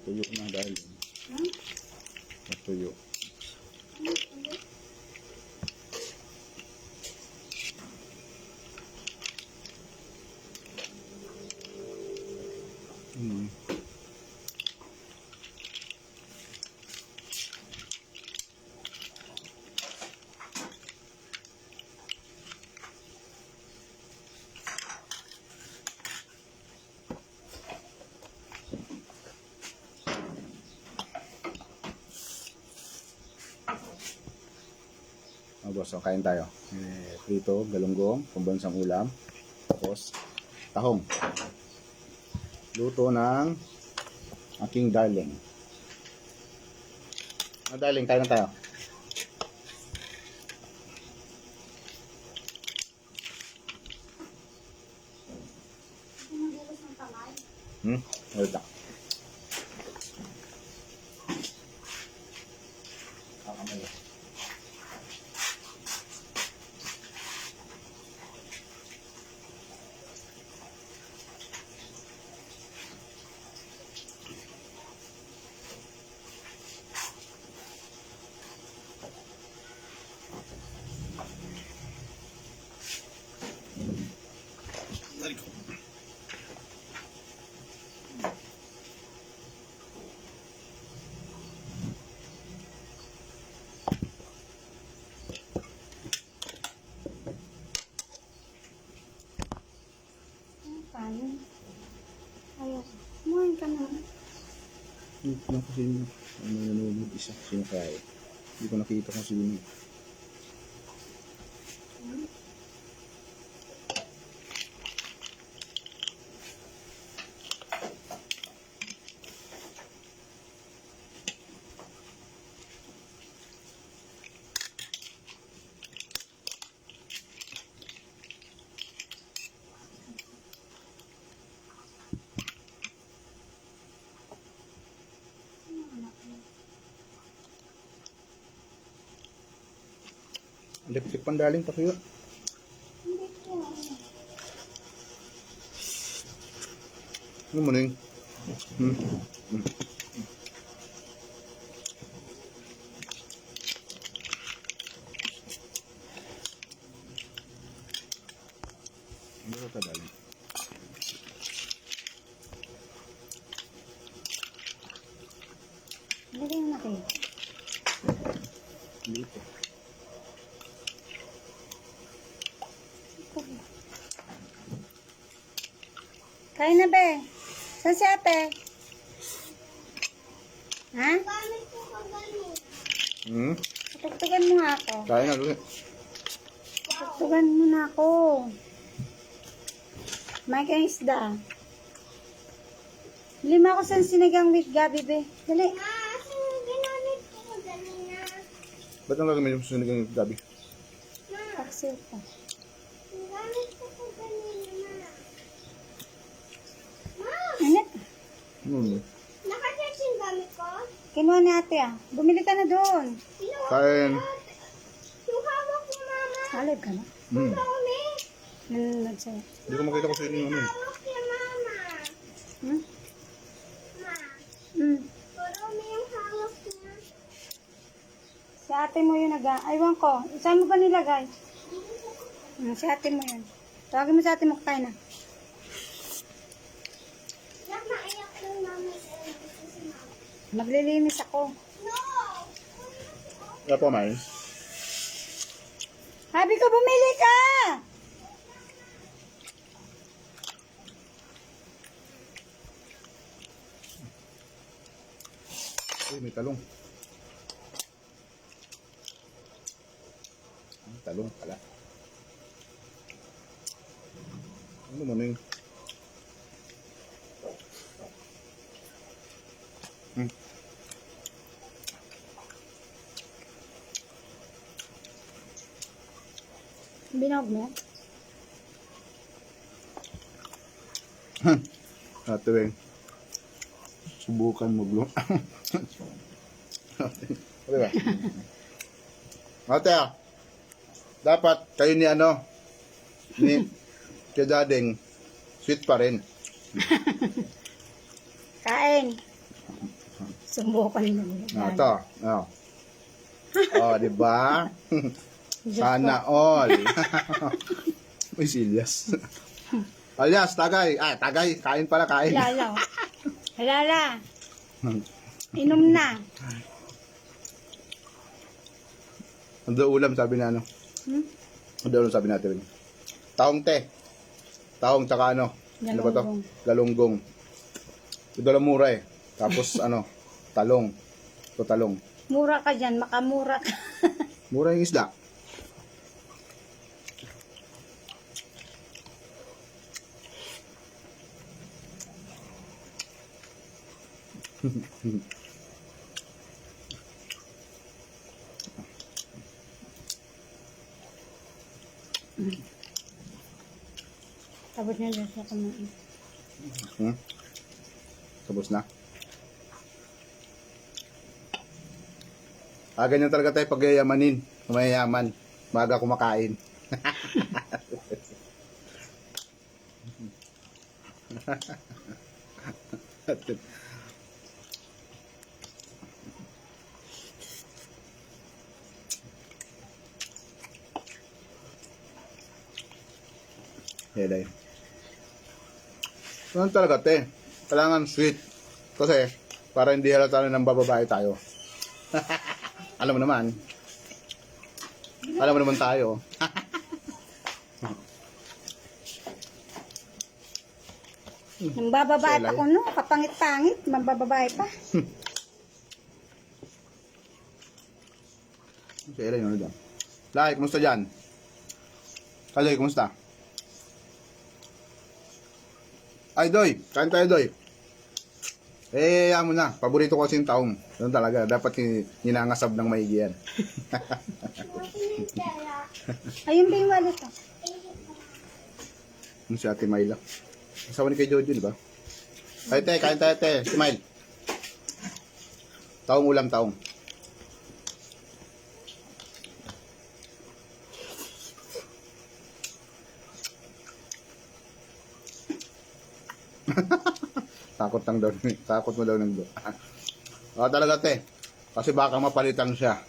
Natuyo na dahil. Natuyo. Boss, so kain tayo. Prito, galunggong, pambansang ulam. Tapos, tahong. Luto ng aking darling. Darling, kain na tayo. Wait lang. Ayaw. Kumain ka na. Hindi ko na kasi nanonood isa. Sino kaya? Hindi ko nakita kung sino. Electric pan daling tayo. Hindi ko. Ano mo ning? Ano ka daling? Lagay mo na kayo. Dito. Kain na, be. Saan si ate? Ha? Tutugtugan mo nga ako. Kaya na ulit. Tutugtugan mo na ako. May kang isda. Lima ako sa sinigang with gabi, be. Dali. Ba't ang gagamit yung susunod ng gabi? Paksiw pa. Ano? Nakasearch yung gamit ko? Kinuha ni ate ah. Bumili ka na doon. Kain. Yung hawak mo, mama. Halib ka na. Dami. Nanonood sa'yo. Hindi ko makita ko sino yung ano. Hawak niya, mama. Hmm? Ma, Hmm. marami yung hawak niya. Si ate mo yun aywan ko. Saan mo ba nilagay? Si ate mo yun. Tawagin mo si ate mo kain na. Nak, naiyak yung mama. Maglilinis ako. No! Wala po, May. Sabi ko bumili ka! Uy, may talong. Talong pala. Ano mo ning? Binog mo? Ate Weng. Subukan mo blue. Ano ba? Ate, dapat kayo ni ano, ni Dadeng, sweet pa rin. Kain. Subukan mo. Ito. Oh. Oh, di ba? Diyos Sana all. Uy, Silyas. Alias, tagay. Ah, tagay. Kain pala, kain. Halala. Halala. Inom na. Ando ulam, sabi na ano. Hmm? Ando ulam, sabi natin. Taong te. Taong tsaka ano. Ano ba to? Galunggong. Ito lang mura eh. Tapos ano, talong. Ito talong. Mura ka dyan, makamura ka. Mura yung isda. Tapos niya dyan sa kumain. Hmm? Tapos na. Ah, ganyan talaga tayo pag yayamanin. Mayayaman. Maga kumakain. Helay. Ganun talaga, te. Kailangan sweet. Kasi, para hindi halata na ng bababae tayo. Alam mo naman. Alam mo naman tayo. Nang bababae pa Selay. ko, no? Kapangit-pangit. Mabababae pa. Si Ellen, ano dyan? Lai, kumusta dyan? Kaloy, kumusta? Ay, Doy. Kain tayo, Doy. Eh, mo na. Paborito ko kasi yung taong. Ganun talaga. Dapat ninangasab ng maigi yan. Ayun ba yung wallet ko? Ano si Ate Myla? Asawa ni kay Jojo, di ba? Ay, te. Kain tayo, te. Smile. Taong ulam, taong. Takot lang daw. Takot mo daw ng do. Talaga, te. Kasi baka mapalitan siya.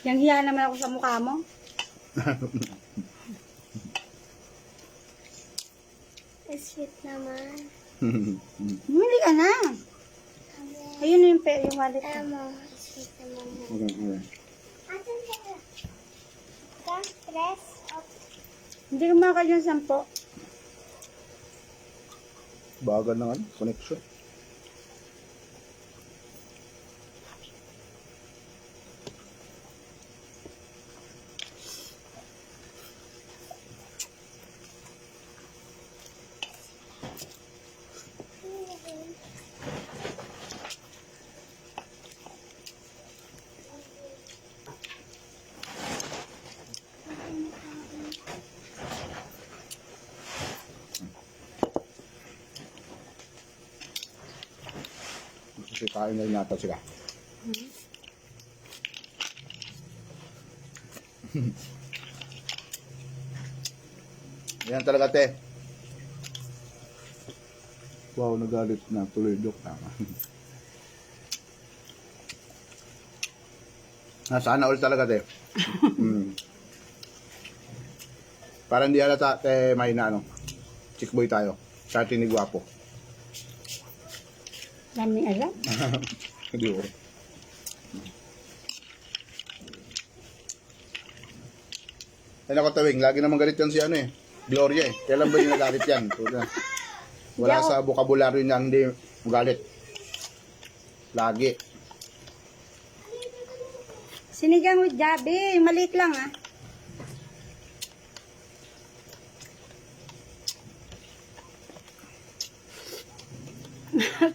Yang hiya naman ako sa mukha mo. Sweet naman. Bumili ka na. Ayun na yung wallet ko. Tama. Sweet naman. Okay, okay. Asan ka? Don't stress. Hindi ka makakal yung 10. Bagal na ano, connection. Kasi kain na rin nata sila. Yan talaga, te. Wow, nagalit na. Tuloy joke na. Sana all talaga, te. Para hindi halata, te, may na, ano. Chick boy tayo. Sa atin ni Guwapo. Daming alam. Hindi ko. Ay, naku, Tawing. Lagi naman galit yan si ano eh. Gloria eh. Kailan ba yung nagalit yan? Wala sa bokabularyo niya, hindi magalit. Lagi. Sinigang with Jabi. Maliit lang ah.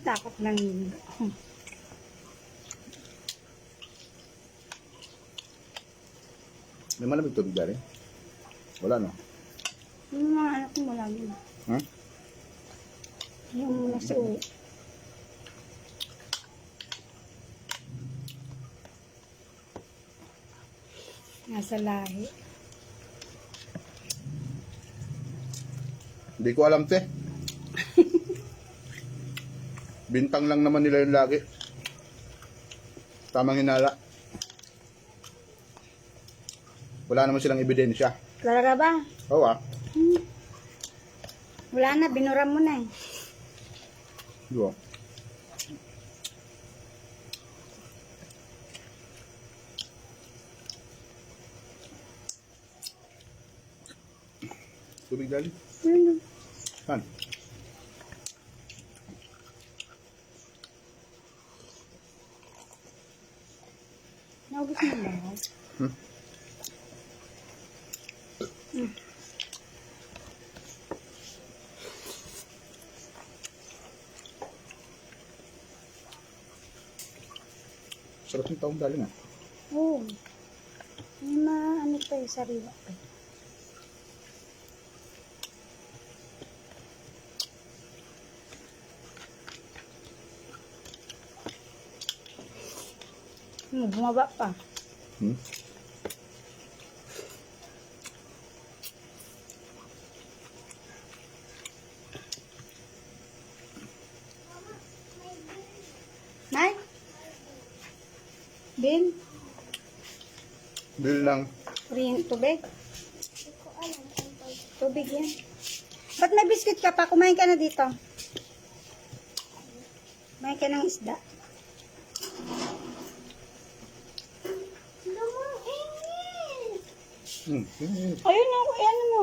Takot lang yun. May malamig tubig dyan eh. Wala no? Yung mga anak mo lang yun. Hmm? Yung nasa uwi. Nasa lahi. Hindi ko alam, te. Bintang lang naman nila yun lagi. Tamang hinala. Wala naman silang ebidensya. Talaga ba? Oo ah. Wala na, binura mo na eh. Di ba? Tubig dali. Yun. Saan? Naubos mo ba? Hmm? Sarap yung taong dali nga. Oo. May ano pa eh, sariwa pa. Bumaba pa. Hmm? Nay? Bin? Bill lang. Tubig? Tubig yan. Ba't may biscuit ka pa? Kumain ka na dito. Kumain ka ng isda. Ayun na, ano mo.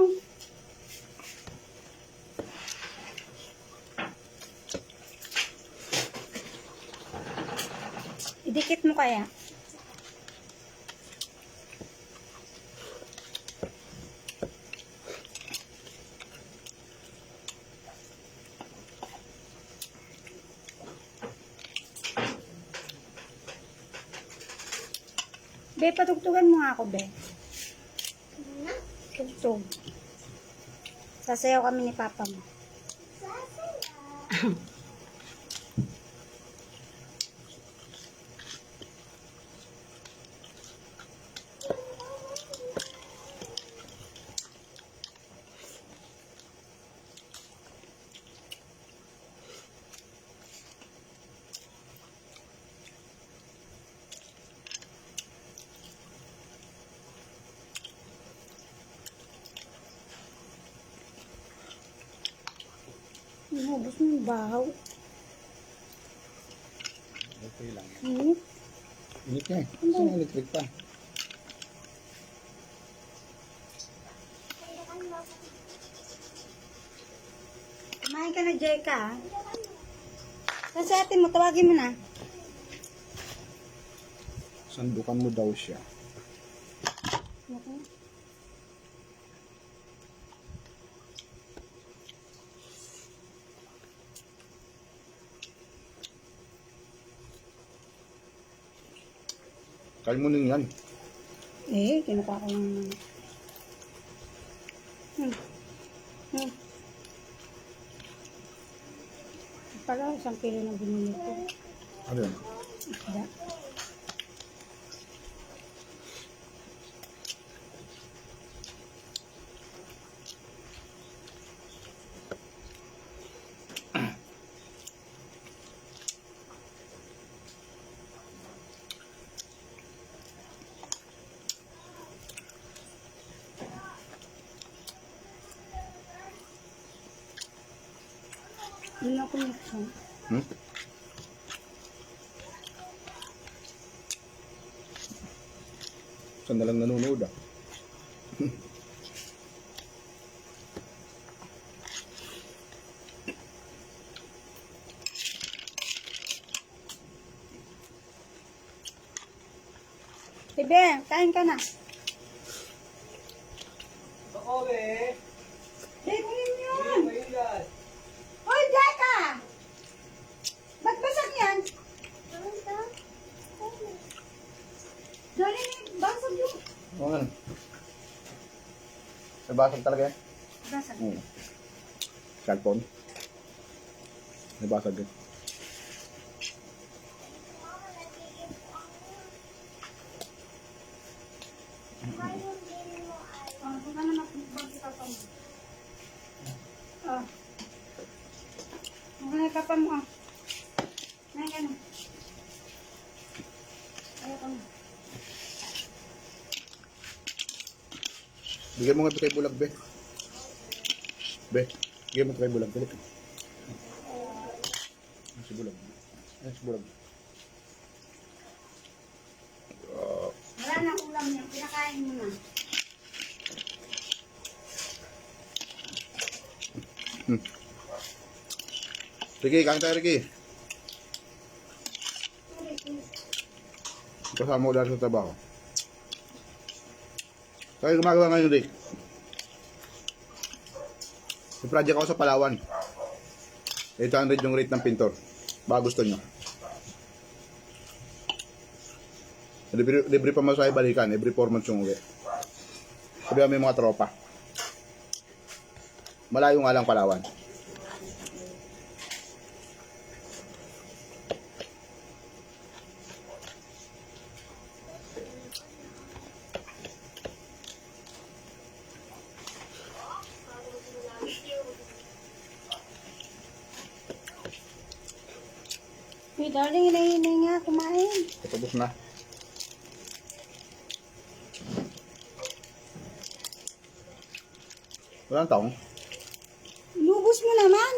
Idikit mo kaya. Be, patugtugan mo nga ako, Be. Tugtog. Sasayaw kami ni Papa mo. Inubos mo yung bahaw. Okay lang. Init. Init nga eh. Saan electric pa? Kumain ka na, Jeka. Saan sa atin mo? Tawagin mo na. Sandukan mo daw siya. Okay. Kain mo nang yan. Eh, kinukuha ko lang naman. Pala, 1 kilo na binili ko. Ano yan? Isda. Yun ako nito. Hmm? Saan na lang nanonood ah? Bebe, kain ka na. Ako, be. Be, kunin mo yun. May ilan. Hoy, Jeka! Ba't basag yan? Dali, basag yun. Oo nga. Nabasag talaga yan? Basag. Oo. Cellphone. Nabasag yan. Oh, kung ka na magbag sa papa mo. Oh. Kung ka na papa mo, oh. Bigyan mo nga ito kay Bulag, be. Be, bigyan mo ito kay Bulag. Dali. Si Bulag. Ayan si Bulag. Wala na ulam niya. Pinakain mo na. Ricky, kain tayo, Ricky. Kasama ko dahil sa trabaho. Kaya gumagawa ngayon, Rick. May project ako sa Palawan. 800 yung rate ng pintor. Baka gusto nyo. Libre pa masahe balikan. Every 4 months yung uwi. Sabi may mga tropa. Malayo nga lang Palawan. Uy, darling, hinahinay nga. Kumain. Tapos na. Walang taong. Lubos mo naman.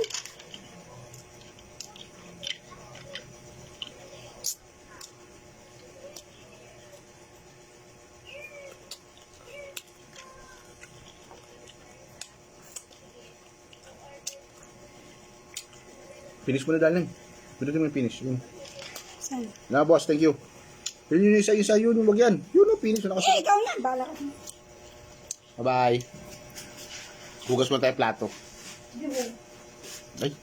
Finish mo na, darling. Pinutin mo yung finish. Yun. Saan? Na, boss, thank you. Yun yung isa yun. Huwag yan. Yun ang finish. Eh, ikaw na. Bala ka. Bye-bye. Hugas mo tayo plato. Ay.